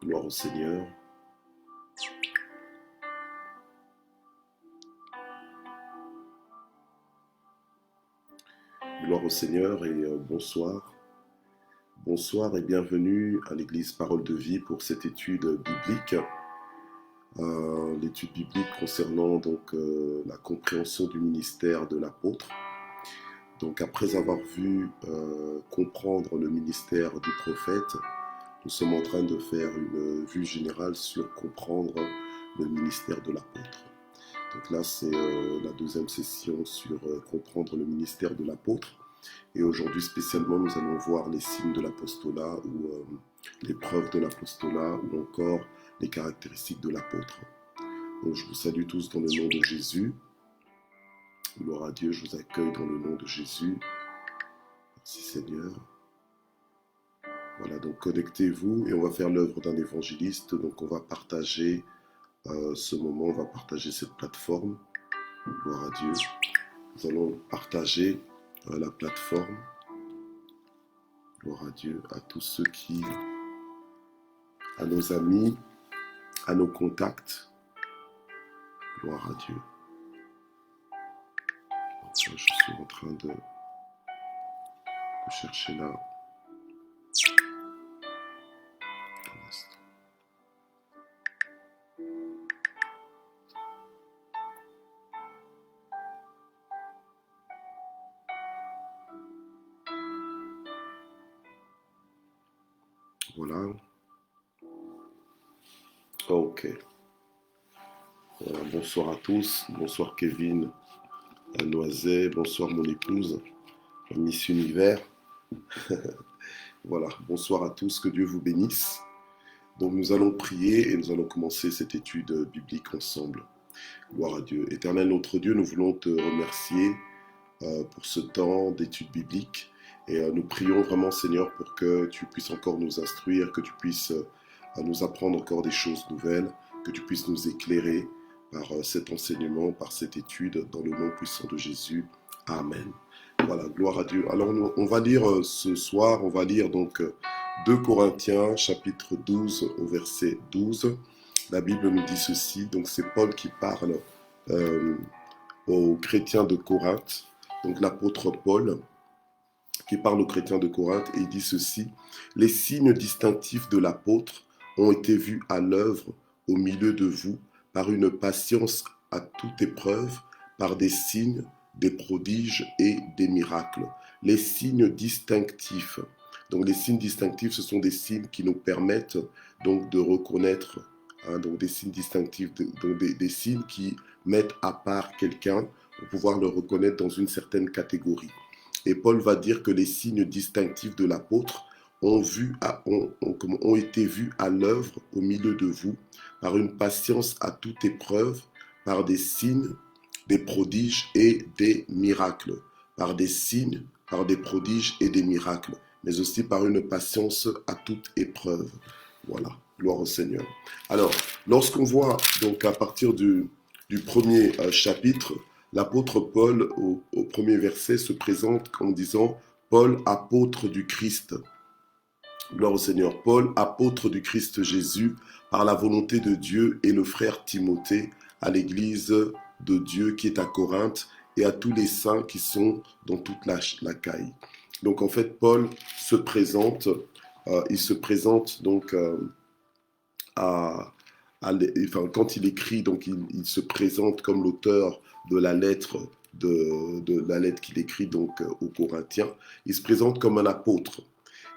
Gloire au Seigneur. Gloire au Seigneur et bonsoir. Bonsoir et bienvenue à l'église Parole de Vie pour cette étude biblique. L'étude biblique concernant la compréhension du ministère de l'apôtre. Donc après avoir vu comprendre le ministère du prophète, nous sommes en train de faire une vue générale sur comprendre le ministère de l'apôtre. Donc là, c'est la deuxième session sur comprendre le ministère de l'apôtre. Et aujourd'hui, spécialement, nous allons voir les signes de l'apostolat ou les preuves de l'apostolat ou encore les caractéristiques de l'apôtre. Donc, je vous salue tous dans le nom de Jésus. Gloire à Dieu, je vous accueille dans le nom de Jésus. Merci Seigneur. Voilà, donc connectez-vous et on va faire l'œuvre d'un évangéliste. Donc on va partager ce moment, on va partager cette plateforme. Gloire à Dieu. Nous allons partager la plateforme. Gloire à Dieu, à tous ceux qui, à nos amis, à nos contacts. Gloire à Dieu. Donc, je suis en train de chercher là. Un instant. Voilà. Ok. Voilà, bonsoir à tous. Bonsoir Kevin, Noiset. Bonsoir mon épouse, Miss Univers. Voilà, bonsoir à tous. Que Dieu vous bénisse. Donc nous allons prier et nous allons commencer cette étude biblique ensemble. Gloire à Dieu. Éternel notre Dieu, nous voulons te remercier pour ce temps d'étude biblique. Et nous prions vraiment, Seigneur, pour que tu puisses encore nous instruire, que tu puisses nous apprendre encore des choses nouvelles, que tu puisses nous éclairer par cet enseignement, par cette étude, dans le nom puissant de Jésus. Amen. Voilà, gloire à Dieu. Alors, on va lire ce soir, on va lire donc 2 Corinthiens, chapitre 12, au verset 12. La Bible nous dit ceci, donc c'est Paul qui parle aux chrétiens de Corinthe, donc l'apôtre Paul, qui parle aux chrétiens de Corinthe, et il dit ceci: « Les signes distinctifs de l'apôtre ont été vus à l'œuvre au milieu de vous, par une patience à toute épreuve, par des signes, des prodiges et des miracles. » Les signes distinctifs. Donc les signes distinctifs, ce sont des signes qui nous permettent donc de reconnaître, donc des signes distinctifs, donc des signes qui mettent à part quelqu'un pour pouvoir le reconnaître dans une certaine catégorie. Et Paul va dire que les signes distinctifs de l'apôtre ont été vus à l'œuvre au milieu de vous, par une patience à toute épreuve, par des signes, des prodiges et des miracles. Par des signes, par des prodiges et des miracles, mais aussi par une patience à toute épreuve. Voilà, gloire au Seigneur. Alors, lorsqu'on voit donc à partir du premier chapitre, l'apôtre Paul, au premier verset, se présente en disant « Paul, apôtre du Christ ». Gloire au Seigneur. Paul, apôtre du Christ Jésus, par la volonté de Dieu, et le frère Timothée, à l'église de Dieu qui est à Corinthe, et à tous les saints qui sont dans toute la caille. Donc en fait, Paul se présente, il se présente donc quand il écrit, donc il se présente comme l'auteur de la lettre qu'il écrit donc aux Corinthiens. Il se présente comme un apôtre.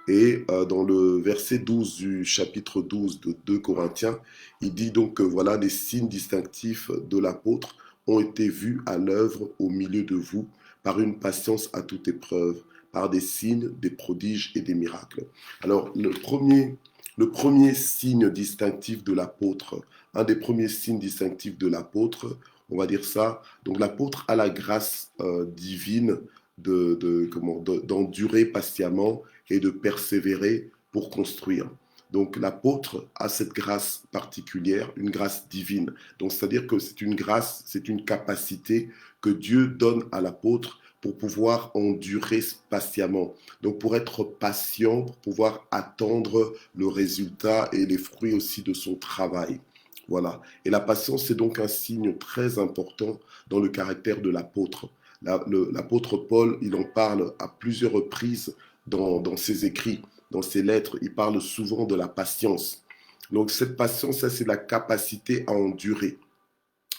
Et dans le verset 12 du chapitre 12 de 2 Corinthiens, il dit donc que voilà, les signes distinctifs de l'apôtre ont été vus à l'œuvre au milieu de vous par une patience à toute épreuve, par des signes, des prodiges et des miracles. Alors le premier signe distinctif de l'apôtre, un des premiers signes distinctifs de l'apôtre, on va dire ça, donc l'apôtre a la grâce divine d'endurer patiemment et de persévérer pour construire. Donc l'apôtre a cette grâce particulière, une grâce divine. Donc c'est-à-dire que c'est une grâce, c'est une capacité que Dieu donne à l'apôtre pour pouvoir endurer patiemment. Donc pour être patient, pour pouvoir attendre le résultat et les fruits aussi de son travail. Voilà. Et la patience, c'est donc un signe très important dans le caractère de l'apôtre. L'apôtre Paul, il en parle à plusieurs reprises dans ses écrits, dans ses lettres. Il parle souvent de la patience. Donc cette patience, ça, c'est la capacité à endurer,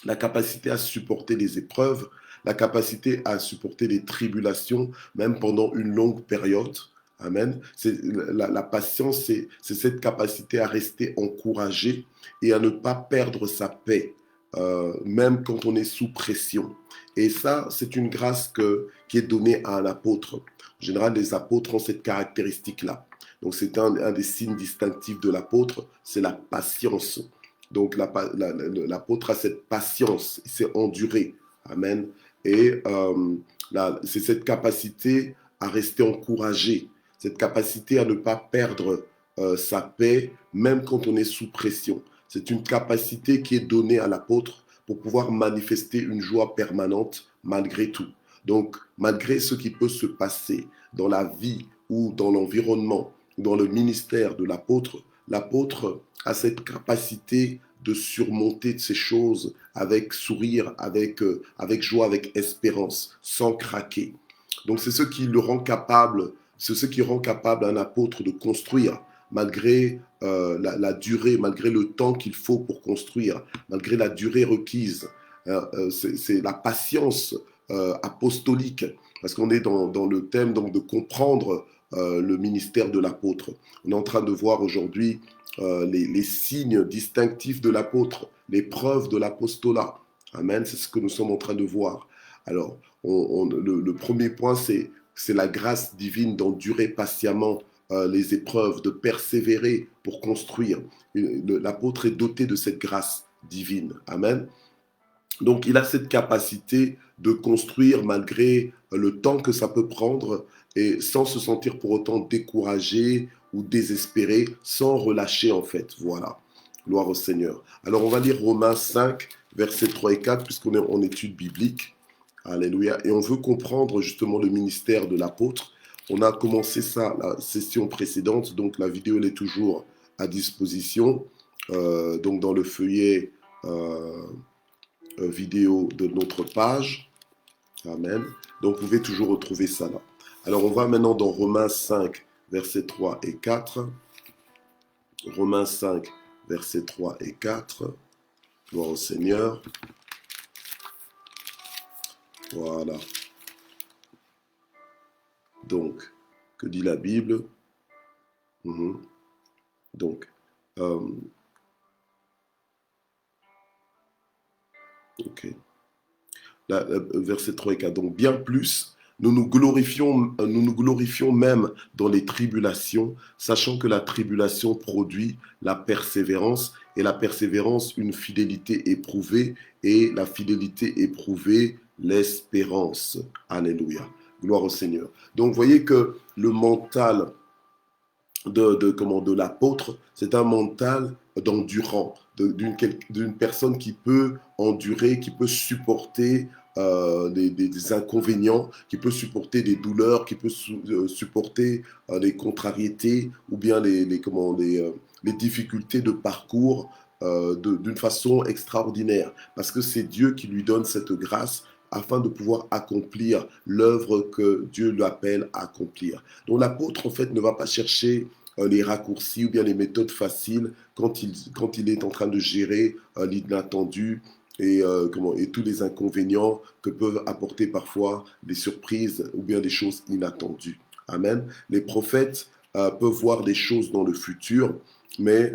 la capacité à supporter les épreuves, la capacité à supporter les tribulations, même pendant une longue période. Amen. La patience, c'est cette capacité à rester encouragé et à ne pas perdre sa paix, même quand on est sous pression. Et ça, c'est une grâce qui est donnée à un apôtre. En général, les apôtres ont cette caractéristique-là. Donc, c'est un des signes distinctifs de l'apôtre, c'est la patience. Donc, l'apôtre a cette patience, il s'est enduré. Amen. Et c'est cette capacité à rester encouragé, cette capacité à ne pas perdre sa paix, même quand on est sous pression. C'est une capacité qui est donnée à l'apôtre pour pouvoir manifester une joie permanente malgré tout. Donc, malgré ce qui peut se passer dans la vie ou dans l'environnement, dans le ministère de l'apôtre, l'apôtre a cette capacité de surmonter ces choses avec sourire, avec joie, avec espérance, sans craquer. Donc c'est ce qui le rend capable, c'est ce qui rend capable un apôtre de construire, malgré la durée, malgré le temps qu'il faut pour construire, malgré la durée requise. C'est la patience apostolique, parce qu'on est dans le thème donc, de comprendre le ministère de l'apôtre. On est en train de voir aujourd'hui les signes distinctifs de l'apôtre, les preuves de l'apostolat. Amen, c'est ce que nous sommes en train de voir. Alors, le premier point, c'est la grâce divine d'endurer patiemment les épreuves, de persévérer pour construire. L'apôtre est doté de cette grâce divine. Amen. Donc, il a cette capacité de construire malgré le temps que ça peut prendre et sans se sentir pour autant découragé ou désespéré, sans relâcher en fait. Voilà. Gloire au Seigneur. Alors, on va lire Romains 5, versets 3 et 4, puisqu'on est en étude biblique. Alléluia. Et on veut comprendre justement le ministère de l'apôtre. On a commencé ça la session précédente, donc la vidéo elle est toujours à disposition. Donc dans le feuillet vidéo de notre page. Amen. Donc vous pouvez toujours retrouver ça là. Alors on va maintenant dans Romains 5, versets 3 et 4. Romains 5, versets 3 et 4. Gloire au Seigneur. Voilà. Donc, que dit la Bible? Donc, ok. Là, verset 3 et 4. Donc, bien plus, nous nous glorifions même dans les tribulations, sachant que la tribulation produit la persévérance, et la persévérance, une fidélité éprouvée, et la fidélité éprouvée, l'espérance. Alléluia. Gloire au Seigneur. Donc, vous voyez que le mental de l'apôtre, c'est un mental d'endurant, d'une personne qui peut endurer, qui peut supporter des inconvénients, qui peut supporter des douleurs, qui peut supporter les contrariétés ou bien les difficultés de parcours d'une façon extraordinaire. Parce que c'est Dieu qui lui donne cette grâce afin de pouvoir accomplir l'œuvre que Dieu l'appelle à accomplir. Donc l'apôtre, en fait, ne va pas chercher les raccourcis ou bien les méthodes faciles quand il est en train de gérer l'inattendu et tous les inconvénients que peuvent apporter parfois des surprises ou bien des choses inattendues. Amen. Les prophètes peuvent voir des choses dans le futur, mais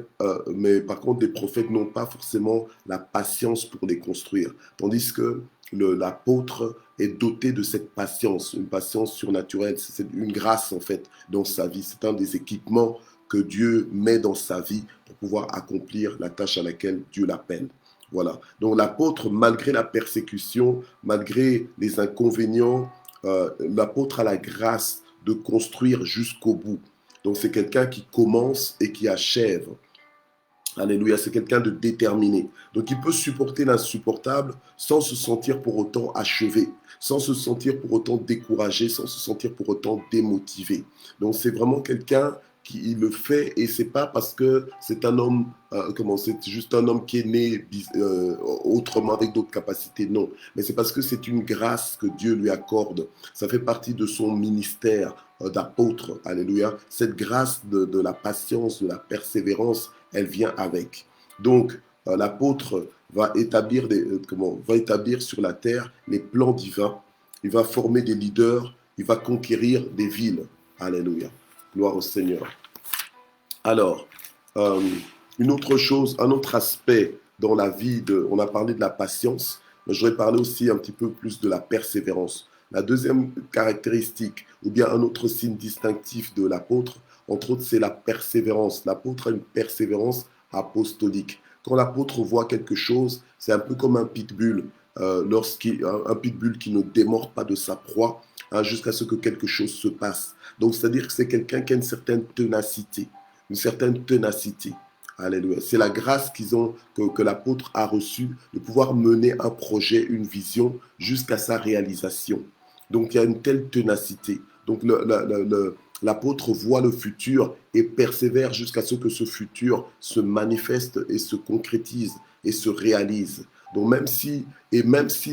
par contre, les prophètes n'ont pas forcément la patience pour les construire. Tandis que l'apôtre est doté de cette patience, une patience surnaturelle. C'est une grâce, en fait, dans sa vie. C'est un des équipements que Dieu met dans sa vie pour pouvoir accomplir la tâche à laquelle Dieu l'appelle. Voilà. Donc l'apôtre, malgré la persécution, malgré les inconvénients, l'apôtre a la grâce de construire jusqu'au bout. Donc c'est quelqu'un qui commence et qui achève. Alléluia, c'est quelqu'un de déterminé. Donc il peut supporter l'insupportable sans se sentir pour autant achevé, sans se sentir pour autant découragé, sans se sentir pour autant démotivé. Donc c'est vraiment quelqu'un qui le fait et c'est pas parce que c'est un homme, c'est juste un homme qui est né autrement avec d'autres capacités, non. Mais c'est parce que c'est une grâce que Dieu lui accorde. Ça fait partie de son ministère d'apôtre. Alléluia. Cette grâce de la patience, de la persévérance, elle vient avec. Donc, l'apôtre va établir sur la terre les plans divins. Il va former des leaders. Il va conquérir des villes. Alléluia. Gloire au Seigneur. Alors, euh, une autre chose, un autre aspect dans la vie, on a parlé de la patience, mais je vais parler aussi un petit peu plus de la persévérance. La deuxième caractéristique, ou bien un autre signe distinctif de l'apôtre, entre autres, c'est la persévérance. L'apôtre a une persévérance apostolique. Quand l'apôtre voit quelque chose, c'est un peu comme un pitbull, un pitbull qui ne démord pas de sa proie jusqu'à ce que quelque chose se passe. Donc, c'est-à-dire que c'est quelqu'un qui a une certaine ténacité. Une certaine ténacité. Alléluia. C'est la grâce que l'apôtre a reçue de pouvoir mener un projet, une vision jusqu'à sa réalisation. Donc il y a une telle ténacité. Donc l'apôtre voit le futur et persévère jusqu'à ce que ce futur se manifeste et se concrétise et se réalise. Donc même si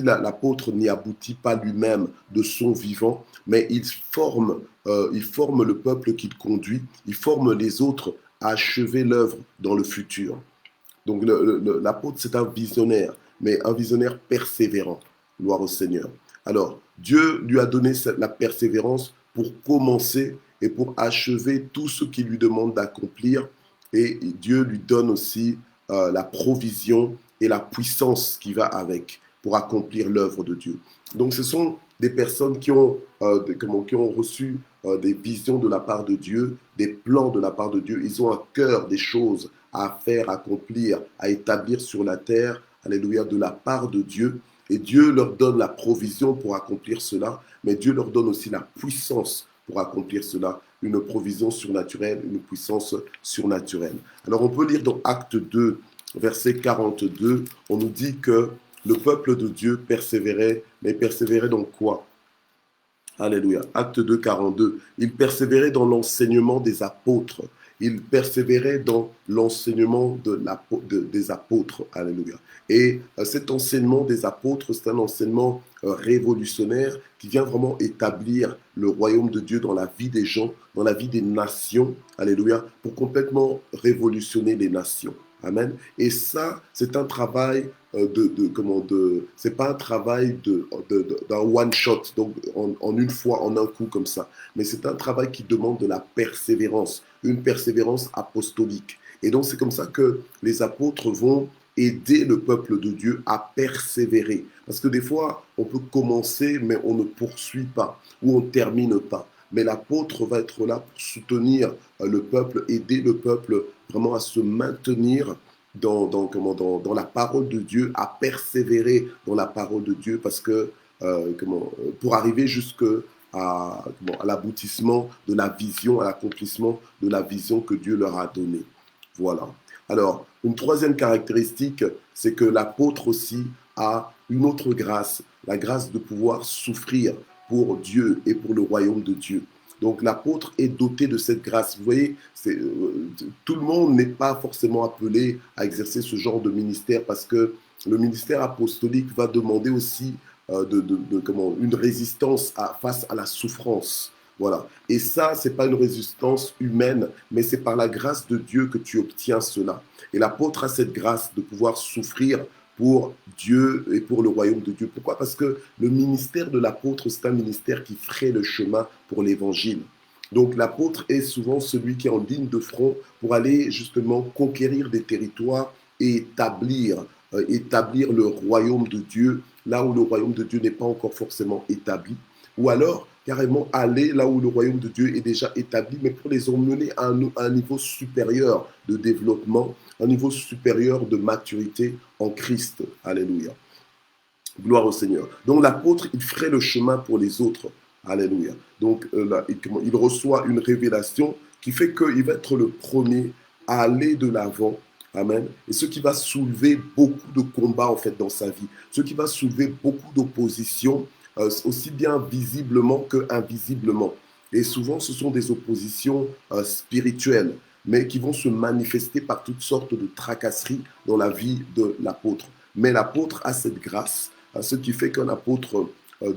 l'apôtre n'y aboutit pas lui-même de son vivant, mais il forme le peuple qu'il conduit, il forme les autres à achever l'œuvre dans le futur. Donc l'apôtre, c'est un visionnaire, mais un visionnaire persévérant. Gloire au Seigneur. Alors, Dieu lui a donné la persévérance pour commencer et pour achever tout ce qu'il lui demande d'accomplir. Et Dieu lui donne aussi la provision et la puissance qui va avec pour accomplir l'œuvre de Dieu. Donc, ce sont des personnes qui ont reçu des visions de la part de Dieu, des plans de la part de Dieu. Ils ont à cœur des choses à faire, à accomplir, à établir sur la terre, alléluia, de la part de Dieu. Et Dieu leur donne la provision pour accomplir cela, mais Dieu leur donne aussi la puissance pour accomplir cela, une provision surnaturelle, une puissance surnaturelle. Alors on peut lire dans Acte 2, verset 42, on nous dit que le peuple de Dieu persévérait, mais persévérait dans quoi? Alléluia. Acte 2, 42. Il persévérait dans l'enseignement des apôtres. Il persévérait dans l'enseignement des apôtres. Alléluia. Et cet enseignement des apôtres, c'est un enseignement révolutionnaire qui vient vraiment établir le royaume de Dieu dans la vie des gens, dans la vie des nations. Alléluia. Pour complètement révolutionner les nations. Amen. Et ça, c'est un travail c'est pas un travail d'un one shot, donc en une fois, en un coup comme ça. Mais c'est un travail qui demande de la persévérance, une persévérance apostolique. Et donc c'est comme ça que les apôtres vont aider le peuple de Dieu à persévérer. Parce que des fois, on peut commencer, mais on ne poursuit pas, ou on ne termine pas. Mais l'apôtre va être là pour soutenir le peuple, aider le peuple vraiment à se maintenir dans la parole de Dieu, à persévérer dans la parole de Dieu, parce que pour arriver à l'aboutissement de la vision, à l'accomplissement de la vision que Dieu leur a donnée. Voilà. Alors, une troisième caractéristique, c'est que l'apôtre aussi a une autre grâce, la grâce de pouvoir souffrir pour Dieu et pour le royaume de Dieu. Donc l'apôtre est doté de cette grâce. Vous voyez, tout le monde n'est pas forcément appelé à exercer ce genre de ministère parce que le ministère apostolique va demander aussi une résistance face à la souffrance. Voilà. Et ça, ce n'est pas une résistance humaine, mais c'est par la grâce de Dieu que tu obtiens cela. Et l'apôtre a cette grâce de pouvoir souffrir pour Dieu et pour le royaume de Dieu. Pourquoi? Parce que le ministère de l'apôtre, c'est un ministère qui fraye le chemin pour l'évangile. Donc l'apôtre est souvent celui qui est en ligne de front pour aller justement conquérir des territoires et établir le royaume de Dieu là où le royaume de Dieu n'est pas encore forcément établi. Ou alors carrément aller là où le royaume de Dieu est déjà établi, mais pour les emmener à un niveau supérieur de développement, un niveau supérieur de maturité en Christ. Alléluia. Gloire au Seigneur. Donc l'apôtre, il ferait le chemin pour les autres. Alléluia. Donc il reçoit une révélation qui fait qu'il va être le premier à aller de l'avant Amen. Et ce qui va soulever beaucoup de combats en fait dans sa vie, ce qui va soulever beaucoup d'oppositions, aussi bien visiblement que invisiblement. Et souvent, ce sont des oppositions spirituelles, mais qui vont se manifester par toutes sortes de tracasseries dans la vie de l'apôtre. Mais l'apôtre a cette grâce, ce qui fait qu'un apôtre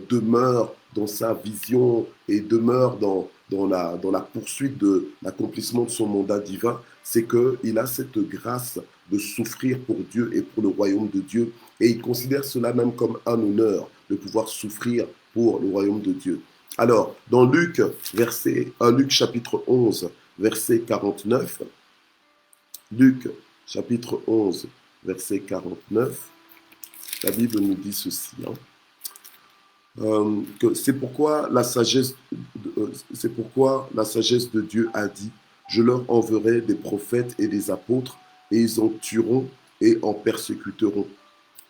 demeure dans sa vision et demeure dans la poursuite de l'accomplissement de son mandat divin, c'est qu'il a cette grâce de souffrir pour Dieu et pour le royaume de Dieu. Et il considère cela même comme un honneur de pouvoir souffrir pour le royaume de Dieu. Alors, dans Luc, Luc chapitre 11, verset 49, Luc chapitre 11, verset 49, la Bible nous dit ceci. Que c'est pourquoi la sagesse de Dieu a dit: je leur enverrai des prophètes et des apôtres, et ils en tueront et en persécuteront.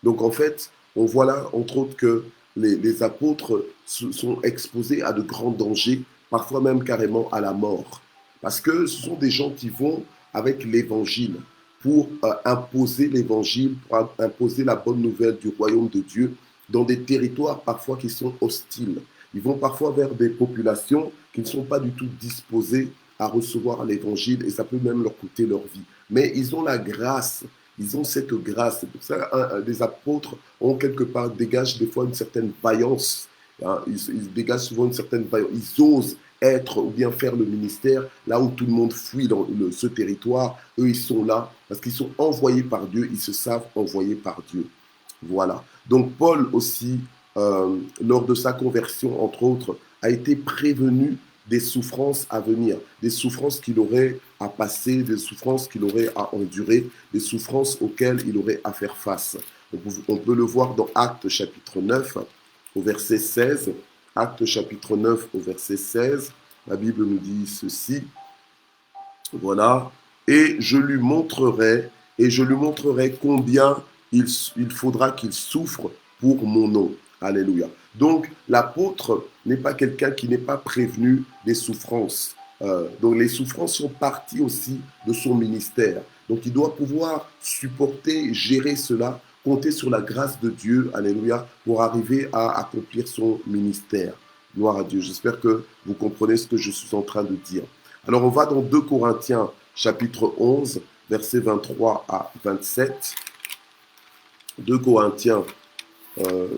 Donc en fait, on voit là, entre autres, que les apôtres sont exposés à de grands dangers, parfois même carrément à la mort. Parce que ce sont des gens qui vont avec l'évangile pour imposer l'évangile, pour imposer la bonne nouvelle du royaume de Dieu dans des territoires parfois qui sont hostiles. Ils vont parfois vers des populations qui ne sont pas du tout disposées à recevoir l'évangile et ça peut même leur coûter leur vie. Mais ils ont la grâce, ils ont cette grâce. C'est pour ça les apôtres ont quelque part, dégagent des fois une certaine vaillance. Ils dégagent souvent une certaine vaillance. Ils osent être ou bien faire le ministère là où tout le monde fuit dans ce territoire. Eux, ils sont là parce qu'ils sont envoyés par Dieu, ils se savent envoyés par Dieu. Voilà. Donc Paul aussi, lors de sa conversion, entre autres, a été prévenu des souffrances à venir, des souffrances qu'il aurait à passer, des souffrances qu'il aurait à endurer, des souffrances auxquelles il aurait à faire face. On peut le voir dans Actes chapitre 9, au verset 16. Actes chapitre 9, au verset 16. La Bible nous dit ceci. Voilà. Et je lui montrerai combien il faudra qu'il souffre pour mon nom. Alléluia. Donc, l'apôtre n'est pas quelqu'un qui n'est pas prévenu des souffrances. Donc, les souffrances sont partie aussi de son ministère. Donc, il doit pouvoir supporter, gérer cela, compter sur la grâce de Dieu, alléluia, pour arriver à accomplir son ministère. Gloire à Dieu. J'espère que vous comprenez ce que je suis en train de dire. Alors, on va dans 2 Corinthiens, chapitre 11, versets 23 à 27. 2 Corinthiens,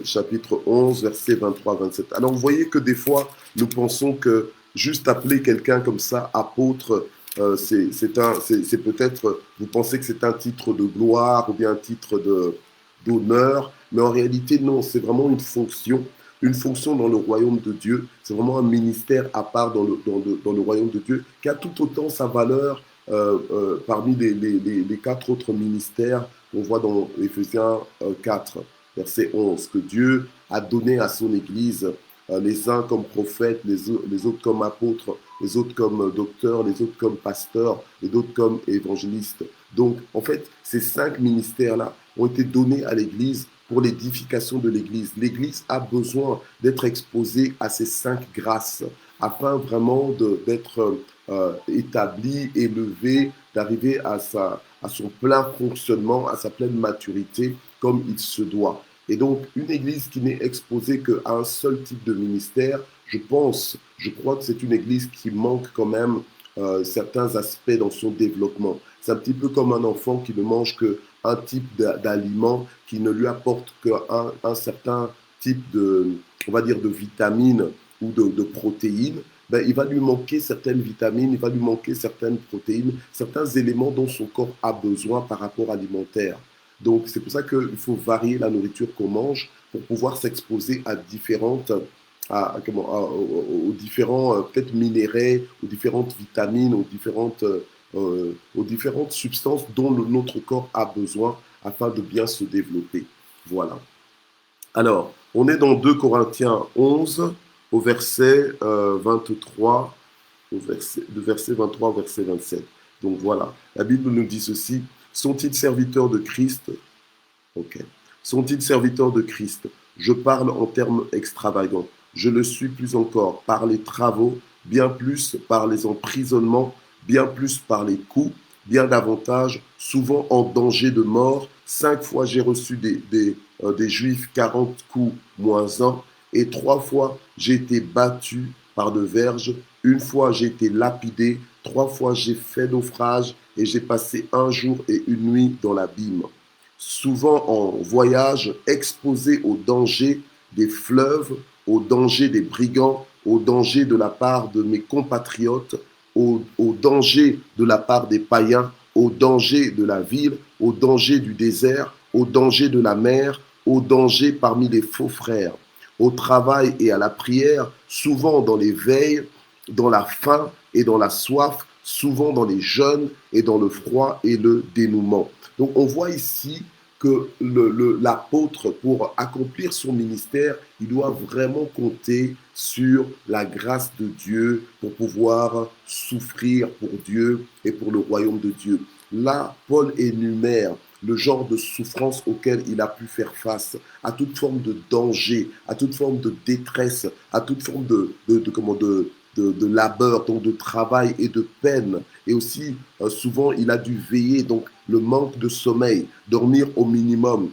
chapitre 11, versets 23-27. Alors, vous voyez que des fois, nous pensons que juste appeler quelqu'un comme ça, apôtre, c'est peut-être, vous pensez que c'est un titre de gloire ou bien un titre d'honneur, mais en réalité, non, c'est vraiment une fonction dans le royaume de Dieu. C'est vraiment un ministère à part dans le royaume de Dieu, qui a tout autant sa valeur parmi les 4 autres ministères qu'on voit dans Éphésiens 4, verset 11, que Dieu a donné à son Église, les uns comme prophètes, les autres comme apôtres, les autres comme docteurs, les autres comme pasteurs, et d'autres comme évangélistes. Donc, en fait, ces 5 ministères-là ont été donnés à l'Église pour l'édification de l'Église. L'Église a besoin d'être exposée à ces 5 grâces afin vraiment d'être établie, élevée, d'arriver à son plein fonctionnement, à sa pleine maturité, comme il se doit. Et donc, une église qui n'est exposée qu'à un seul type de ministère, je crois que c'est une église qui manque quand même certains aspects dans son développement. C'est un petit peu comme un enfant qui ne mange qu'un type d'aliment, qui ne lui apporte qu'un certain type on va dire, de vitamines ou de protéines. Ben, il va lui manquer certaines vitamines, il va lui manquer certaines protéines, certains éléments dont son corps a besoin par rapport alimentaire. Donc, c'est pour ça qu'il faut varier la nourriture qu'on mange pour pouvoir s'exposer aux différents peut-être minéraux, aux différentes vitamines, aux différentes substances dont notre corps a besoin afin de bien se développer. Voilà. Alors, on est dans 2 Corinthiens 11, au verset 23, de verset 23 au verset 27. Donc voilà, la Bible nous dit ceci. Sont-ils serviteurs de Christ? Ok. Sont-ils serviteurs de Christ? Je parle en termes extravagants. Je le suis plus encore par les travaux, bien plus par les emprisonnements, bien plus par les coups, bien davantage, souvent en danger de mort. 5 fois j'ai reçu des Juifs 40 coups moins un, et 3 fois j'ai été battu par de verges. Une fois j'ai été lapidé, 3 fois j'ai fait naufrage et j'ai passé un jour et une nuit dans l'abîme. Souvent en voyage, exposé aux dangers des fleuves, aux dangers des brigands, aux dangers de la part de mes compatriotes, aux dangers de la part des païens, aux dangers de la ville, aux dangers du désert, aux dangers de la mer, aux dangers parmi les faux frères, au travail et à la prière, souvent dans les veilles, dans la faim et dans la soif, souvent dans les jeûnes et dans le froid et le dénouement. Donc on voit ici que l'apôtre, pour accomplir son ministère, il doit vraiment compter sur la grâce de Dieu pour pouvoir souffrir pour Dieu et pour le royaume de Dieu. Là, Paul énumère le genre de souffrance auquel il a pu faire face, à toute forme de danger, à toute forme de détresse, à toute forme de labeur, donc de travail et de peine. Et aussi, souvent, il a dû veiller, donc le manque de sommeil, dormir au minimum.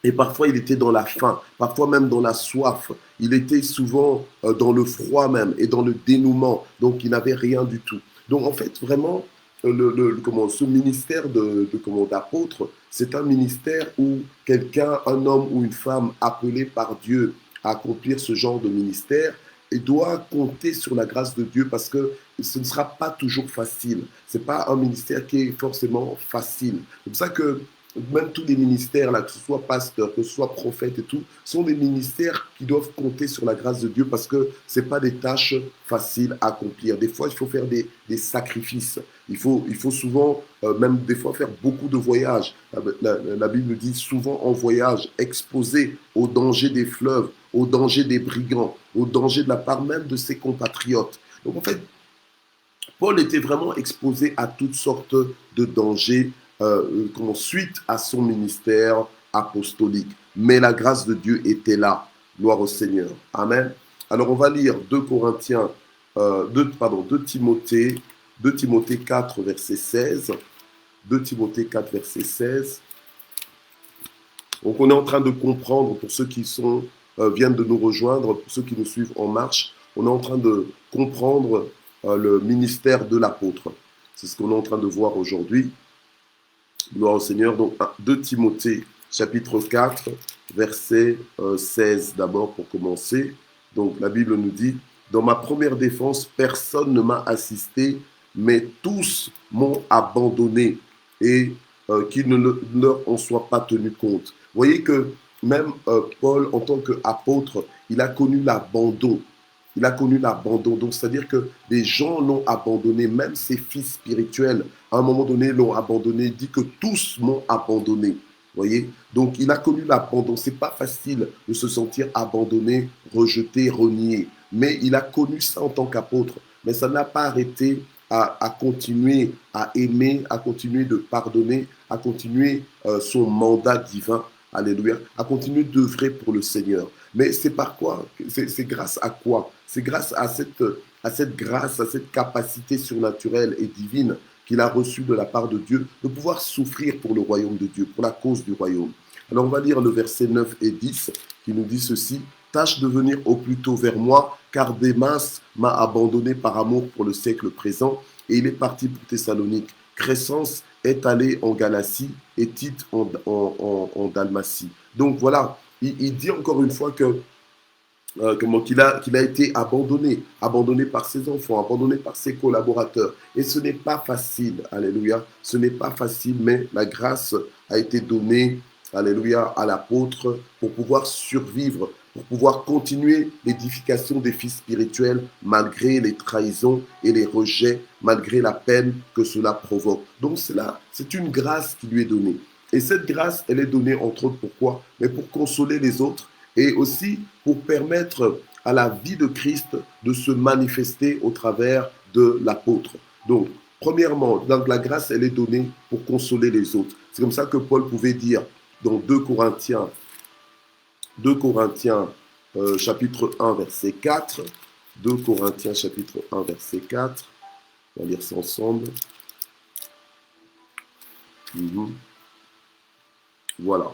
Et parfois, il était dans la faim, parfois même dans la soif. Il était souvent dans le froid même et dans le dénouement. Donc, il n'avait rien du tout. Donc, en fait, vraiment, ce ministère d'apôtre, c'est un ministère où quelqu'un, un homme ou une femme appelé par Dieu à accomplir ce genre de ministère, et doit compter sur la grâce de Dieu parce que ce ne sera pas toujours facile. Ce n'est pas un ministère qui est forcément facile. C'est pour ça que même tous les ministères, là, que ce soit pasteur, que ce soit prophète et tout, sont des ministères qui doivent compter sur la grâce de Dieu parce que ce n'est pas des tâches faciles à accomplir. Des fois, il faut faire des sacrifices. Il faut souvent, même des fois, faire beaucoup de voyages. La Bible dit souvent en voyage, exposé au danger des fleuves, au danger des brigands, au danger de la part même de ses compatriotes. Donc en fait, Paul était vraiment exposé à toutes sortes de dangers suite à son ministère apostolique. Mais la grâce de Dieu était là. Gloire au Seigneur. Amen. Alors on va lire 2 Corinthiens, 2 Timothée, 2 Timothée 4, verset 16. 2 Timothée 4, verset 16. Donc on est en train de comprendre, pour ceux qui viennent de nous rejoindre, pour ceux qui nous suivent en marche, on est en train de comprendre le ministère de l'apôtre. C'est ce qu'on est en train de voir aujourd'hui. Gloire au Seigneur. Donc 2 Timothée chapitre 4, verset 16 d'abord pour commencer. Donc la Bible nous dit, dans ma première défense, personne ne m'a assisté, mais tous m'ont abandonné et qu'il ne leur en soit pas tenu compte. Vous voyez que même Paul, en tant qu'apôtre, il a connu l'abandon. Il a connu l'abandon. Donc, c'est-à-dire que des gens l'ont abandonné, même ses fils spirituels, à un moment donné, l'ont abandonné. Il dit que tous m'ont abandonné. Voyez. Donc, il a connu l'abandon. C'est pas facile de se sentir abandonné, rejeté, renié. Mais il a connu ça en tant qu'apôtre. Mais ça n'a pas arrêté à continuer à aimer, à continuer de pardonner, à continuer son mandat divin. Alléluia. À continuer d'œuvrer pour le Seigneur. Mais c'est par quoi? C'est grâce à quoi? C'est grâce à cette grâce, à cette capacité surnaturelle et divine qu'il a reçue de la part de Dieu, de pouvoir souffrir pour le royaume de Dieu, pour la cause du royaume. Alors on va lire le verset 9 et 10 qui nous dit ceci. Tâche de venir au plus tôt vers moi, car Démas m'a abandonné par amour pour le siècle présent, et il est parti pour Thessalonique. Crescence est allé en Galatie et Tite en Dalmatie. Donc voilà, il dit encore une fois que qu'il a été abandonné par ses enfants, abandonné par ses collaborateurs. Et ce n'est pas facile, alléluia, ce n'est pas facile, mais la grâce a été donnée, alléluia, à l'apôtre pour pouvoir survivre, pour pouvoir continuer l'édification des fils spirituels malgré les trahisons et les rejets, malgré la peine que cela provoque. Donc c'est une grâce qui lui est donnée. Et cette grâce, elle est donnée entre autres pourquoi? Mais pour consoler les autres et aussi pour permettre à la vie de Christ de se manifester au travers de l'apôtre. Donc, premièrement, donc la grâce, elle est donnée pour consoler les autres. C'est comme ça que Paul pouvait dire dans 2 Corinthiens chapitre 1, verset 4. 2 Corinthiens chapitre 1, verset 4. On va lire ça ensemble. Mhm. Voilà.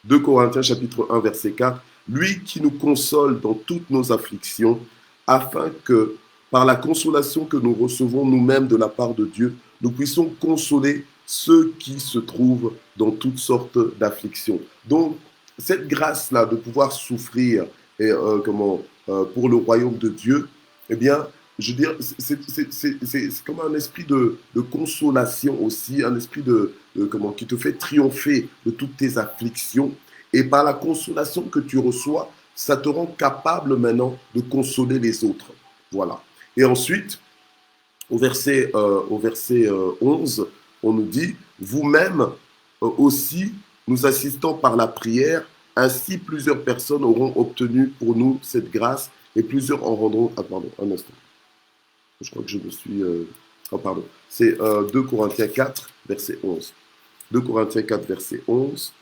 2 Corinthiens chapitre 1 verset 4. Lui qui nous console dans toutes nos afflictions, afin que, par la consolation que nous recevons nous-mêmes de la part de Dieu, nous puissions consoler ceux qui se trouvent dans toutes sortes d'afflictions. Donc, cette grâce-là de pouvoir souffrir pour le royaume de Dieu, eh bien, je veux dire, c'est comme un esprit de consolation aussi, un esprit qui te fait triompher de toutes tes afflictions. Et par la consolation que tu reçois, ça te rend capable maintenant de consoler les autres. Voilà. Et ensuite, au verset 11, on nous dit, vous-même aussi, nous assistons par la prière, ainsi plusieurs personnes auront obtenu pour nous cette grâce et plusieurs en rendront... Ah pardon, un instant. Je crois que je me suis... Oh pardon. C'est 2 Corinthiens 4, verset 11. 2 Corinthiens 4, verset 11.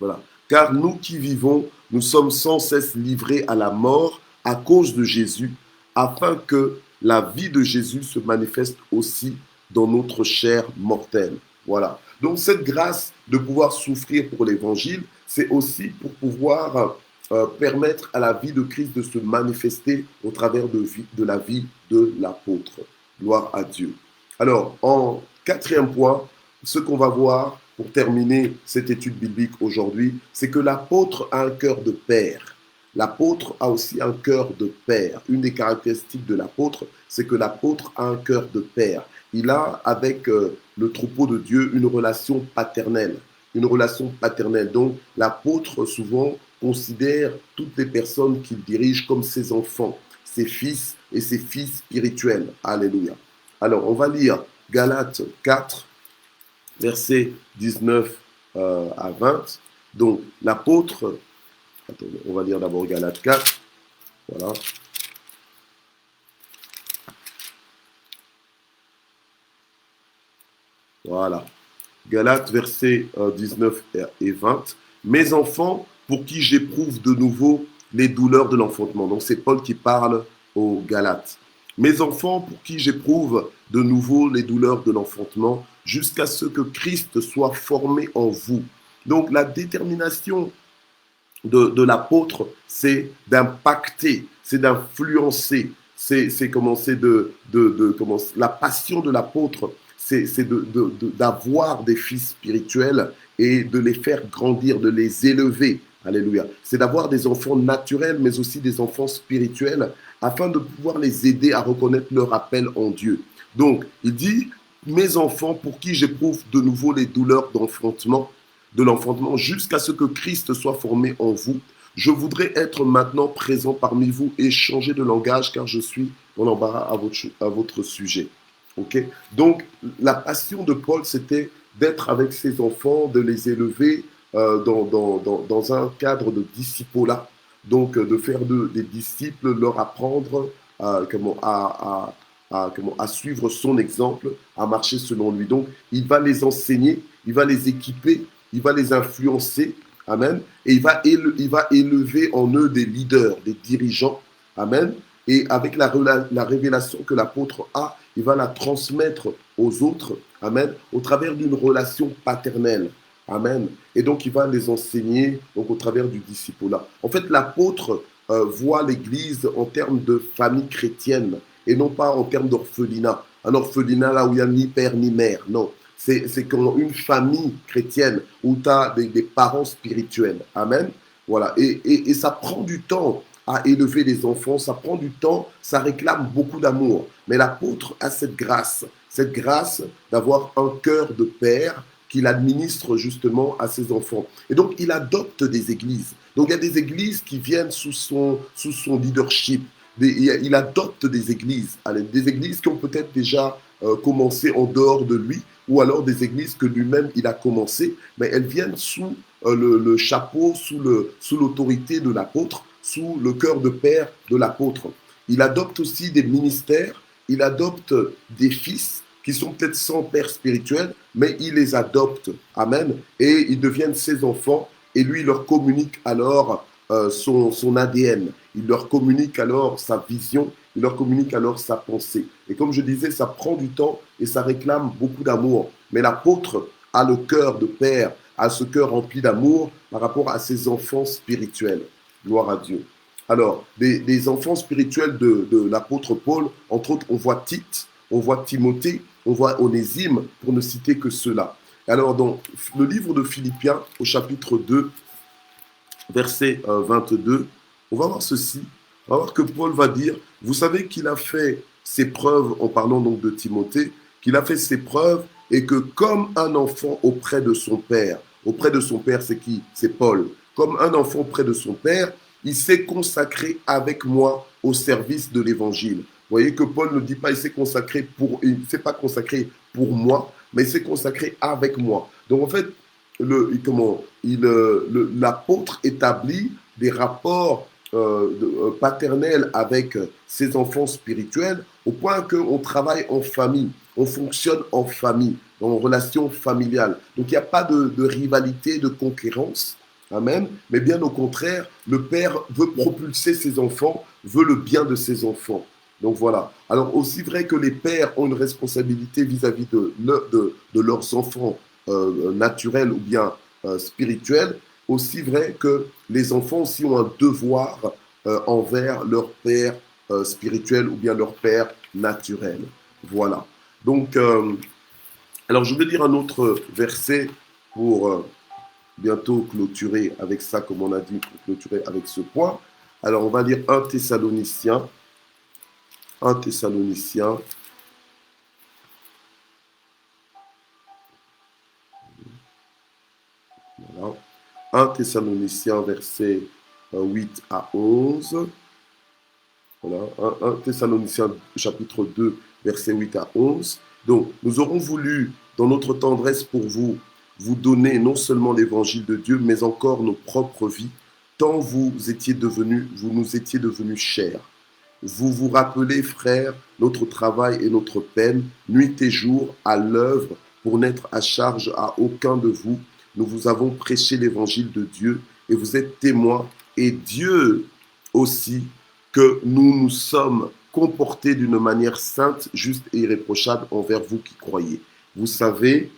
Voilà. Car nous qui vivons, nous sommes sans cesse livrés à la mort à cause de Jésus, afin que la vie de Jésus se manifeste aussi dans notre chair mortelle. Voilà. Donc cette grâce de pouvoir souffrir pour l'évangile, c'est aussi pour pouvoir permettre à la vie de Christ de se manifester au travers de la vie de l'apôtre. Gloire à Dieu. Alors, en quatrième point, ce qu'on va voir pour terminer cette étude biblique aujourd'hui, c'est que l'apôtre a un cœur de père. L'apôtre a aussi un cœur de père. Une des caractéristiques de l'apôtre, c'est que l'apôtre a un cœur de père. Il a avec le troupeau de Dieu une relation paternelle. Une relation paternelle. Donc l'apôtre souvent considère toutes les personnes qu'il dirige comme ses enfants, ses fils et ses filles spirituels. Alléluia. Alors on va lire Galates 4, versets 19 à 20. Donc l'apôtre, attendez, on va lire d'abord Galates 4. Voilà. Voilà. Galates, versets 19 et 20. Mes enfants, pour qui j'éprouve de nouveau les douleurs de l'enfantement. Donc c'est Paul qui parle aux Galates. Mes enfants, pour qui j'éprouve de nouveau les douleurs de l'enfantement, jusqu'à ce que Christ soit formé en vous. Donc la détermination de l'apôtre, c'est d'impacter, c'est d'influencer, c'est commencer la passion de l'apôtre, c'est d'avoir des fils spirituels et de les faire grandir, de les élever. Alléluia. C'est d'avoir des enfants naturels, mais aussi des enfants spirituels, afin de pouvoir les aider à reconnaître leur appel en Dieu. Donc, il dit, mes enfants pour qui j'éprouve de nouveau les douleurs de l'enfantement, jusqu'à ce que Christ soit formé en vous. Je voudrais être maintenant présent parmi vous et changer de langage, car je suis en embarras à votre sujet. Okay. Donc, la passion de Paul, c'était d'être avec ses enfants, de les élever dans un cadre de discipolat. Donc, de faire des disciples, leur apprendre à suivre son exemple, à marcher selon lui. Donc, il va les enseigner, il va les équiper, il va les influencer. Amen. Et il va élever en eux des leaders, des dirigeants. Amen. Et avec la révélation que l'apôtre a, il va la transmettre aux autres, amen, au travers d'une relation paternelle, amen. Et donc, il va les enseigner donc, au travers du disciple-là. En fait, l'apôtre voit l'Église en termes de famille chrétienne et non pas en termes d'orphelinat. Un orphelinat là où il n'y a ni père ni mère, non. C'est comme une famille chrétienne où tu as des parents spirituels, amen. Voilà, et ça prend du temps à élever les enfants, ça prend du temps, ça réclame beaucoup d'amour. Mais l'apôtre a cette grâce d'avoir un cœur de père qu'il administre justement à ses enfants. Et donc, il adopte des églises. Donc, il y a des églises qui viennent sous son leadership. Il adopte des églises qui ont peut-être déjà commencé en dehors de lui, ou alors des églises que lui-même il a commencé, mais elles viennent sous le chapeau, sous l'autorité de l'apôtre, sous le cœur de père de l'apôtre. Il adopte aussi des ministères, il adopte des fils qui sont peut-être sans père spirituel, mais il les adopte. Amen. Et ils deviennent ses enfants et lui, il leur communique alors son ADN. Il leur communique alors sa vision, il leur communique alors sa pensée. Et comme je disais, ça prend du temps et ça réclame beaucoup d'amour. Mais l'apôtre a le cœur de père, a ce cœur rempli d'amour par rapport à ses enfants spirituels. Gloire à Dieu. Alors, des enfants spirituels de l'apôtre Paul, entre autres, on voit Tite, on voit Timothée, on voit Onésime, pour ne citer que ceux-là. Alors, dans le livre de Philippiens, au chapitre 2, verset 22, on va voir ceci. On va voir que Paul va dire, vous savez qu'il a fait ses preuves, en parlant donc de Timothée, qu'il a fait ses preuves et que comme un enfant auprès de son père c'est qui? C'est Paul. Comme un enfant auprès de son père, il s'est consacré avec moi au service de l'évangile. Vous voyez que Paul ne dit pas il s'est pas consacré pour moi, mais il s'est consacré avec moi. Donc en fait, l'apôtre établit des rapports paternels avec ses enfants spirituels au point qu'on travaille en famille, on fonctionne en famille, en relation familiale. Donc il n'y a pas de rivalité, de concurrence. Amen. Mais bien au contraire, le père veut propulser ses enfants, veut le bien de ses enfants. Donc voilà. Alors aussi vrai que les pères ont une responsabilité vis-à-vis de leurs enfants naturels ou bien spirituels, aussi vrai que les enfants aussi ont un devoir envers leur père spirituel ou bien leur père naturel. Voilà. Donc, alors je vais lire un autre verset pour bientôt clôturer avec ça, comme on a dit, pour clôturer avec ce point. Alors on va lire 1 Thessaloniciens. 1 Thessaloniciens. Voilà. 1 Thessaloniciens, versets 8 à 11. Voilà. 1 Thessaloniciens, chapitre 2, versets 8 à 11. Donc, nous aurons voulu, dans notre tendresse pour vous, vous donner non seulement l'évangile de Dieu, mais encore nos propres vies, tant vous nous étiez devenus chers. Vous vous rappelez, frères, notre travail et notre peine, nuit et jour, à l'œuvre, pour n'être à charge à aucun de vous. Nous vous avons prêché l'évangile de Dieu et vous êtes témoins, et Dieu aussi, que nous nous sommes comportés d'une manière sainte, juste et irréprochable envers vous qui croyez. Vous savez,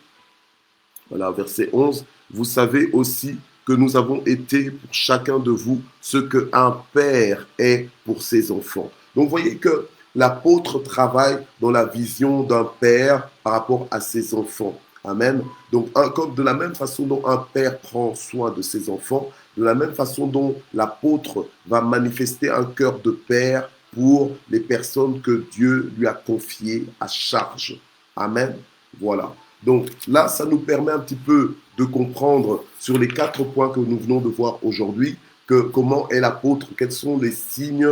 voilà, verset 11, vous savez aussi que nous avons été pour chacun de vous ce qu'un père est pour ses enfants. Donc vous voyez que l'apôtre travaille dans la vision d'un père par rapport à ses enfants. Amen. Donc comme de la même façon dont un père prend soin de ses enfants, de la même façon dont l'apôtre va manifester un cœur de père pour les personnes que Dieu lui a confiées à charge. Amen. Voilà. Donc là, ça nous permet un petit peu de comprendre sur les 4 points que nous venons de voir aujourd'hui, que comment est l'apôtre, quels sont les signes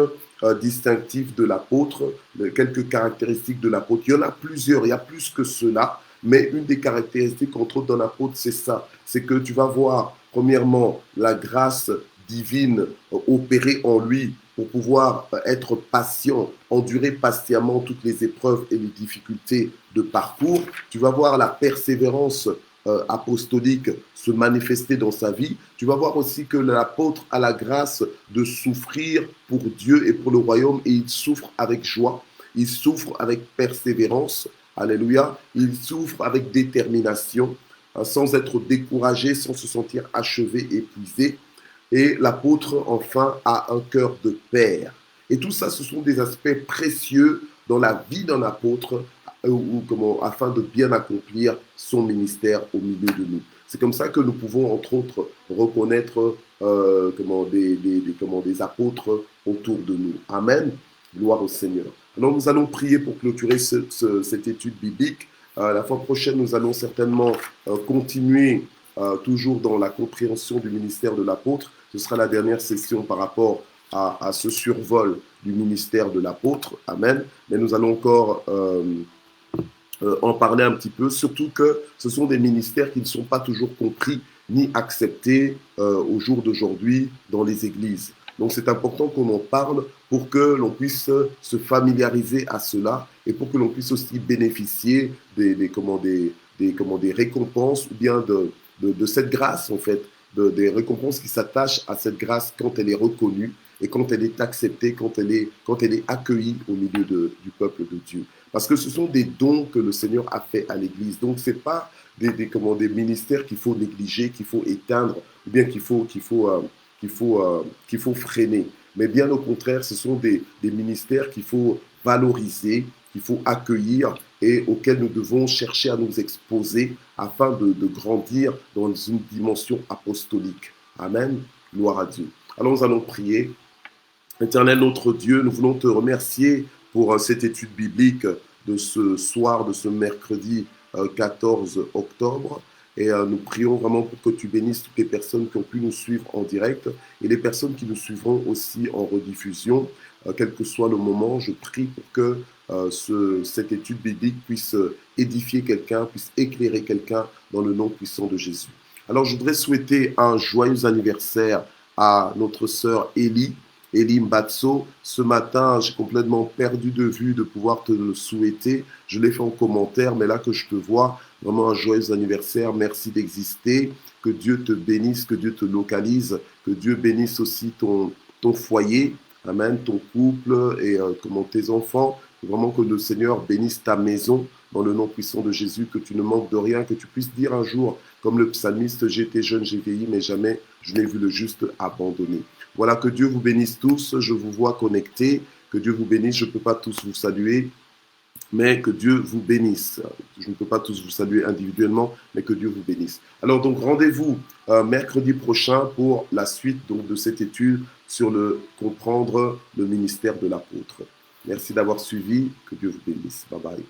distinctifs de l'apôtre, quelques caractéristiques de l'apôtre. Il y en a plusieurs, il y a plus que cela, mais une des caractéristiques, entre autres, d'un apôtre, c'est ça. C'est que tu vas voir, premièrement, la grâce divine opérer en lui pour pouvoir être patient, endurer patiemment toutes les épreuves et les difficultés de parcours. Tu vas voir la persévérance apostolique se manifester dans sa vie. Tu vas voir aussi que l'apôtre a la grâce de souffrir pour Dieu et pour le royaume, et il souffre avec joie, il souffre avec persévérance. Alléluia. Il souffre avec détermination, sans être découragé, sans se sentir achevé, épuisé. Et l'apôtre, enfin, a un cœur de père. Et tout ça, ce sont des aspects précieux dans la vie d'un apôtre afin de bien accomplir son ministère au milieu de nous. C'est comme ça que nous pouvons, entre autres, reconnaître des apôtres autour de nous. Amen. Gloire au Seigneur. Alors, nous allons prier pour clôturer cette étude biblique. La fois prochaine, nous allons certainement continuer toujours dans la compréhension du ministère de l'apôtre. Ce sera la dernière session par rapport à ce survol du ministère de l'apôtre. Amen. Mais nous allons encore en parler un petit peu, surtout que ce sont des ministères qui ne sont pas toujours compris ni acceptés au jour d'aujourd'hui dans les églises. Donc c'est important qu'on en parle pour que l'on puisse se familiariser à cela et pour que l'on puisse aussi bénéficier des récompenses ou bien de cette grâce en fait, des récompenses qui s'attachent à cette grâce quand elle est reconnue et quand elle est acceptée, quand elle est accueillie au milieu du peuple de Dieu. Parce que ce sont des dons que le Seigneur a fait à l'Église. Donc, ce n'est pas des ministères qu'il faut négliger, qu'il faut éteindre, ou bien qu'il faut freiner. Mais bien au contraire, ce sont des ministères qu'il faut valoriser, qu'il faut accueillir et auxquels nous devons chercher à nous exposer afin de grandir dans une dimension apostolique. Amen. Gloire à Dieu. Alors nous allons prier. Éternel notre Dieu, nous voulons te remercier pour cette étude biblique de ce soir, de ce mercredi 14 octobre. Et nous prions vraiment pour que tu bénisses toutes les personnes qui ont pu nous suivre en direct et les personnes qui nous suivront aussi en rediffusion. Quel que soit le moment, je prie pour que cette étude biblique puisse édifier quelqu'un, puisse éclairer quelqu'un dans le nom puissant de Jésus. Alors je voudrais souhaiter un joyeux anniversaire à notre sœur Élie Mbatso. Ce matin, j'ai complètement perdu de vue de pouvoir te le souhaiter. Je l'ai fait en commentaire, mais là que je te vois, vraiment un joyeux anniversaire. Merci d'exister. Que Dieu te bénisse, que Dieu te localise, que Dieu bénisse aussi ton foyer, amen, ton couple et comment tes enfants. Vraiment que le Seigneur bénisse ta maison dans le nom puissant de Jésus, que tu ne manques de rien, que tu puisses dire un jour, comme le psalmiste, j'étais jeune, j'ai vieilli, mais jamais je n'ai vu le juste abandonné. Voilà, que Dieu vous bénisse tous. Je vous vois connectés. Que Dieu vous bénisse. Je ne peux pas tous vous saluer, mais que Dieu vous bénisse. Je ne peux pas tous vous saluer individuellement, mais que Dieu vous bénisse. Alors, donc, rendez-vous mercredi prochain pour la suite donc, de cette étude sur comprendre le ministère de l'apôtre. Merci d'avoir suivi. Que Dieu vous bénisse. Bye bye.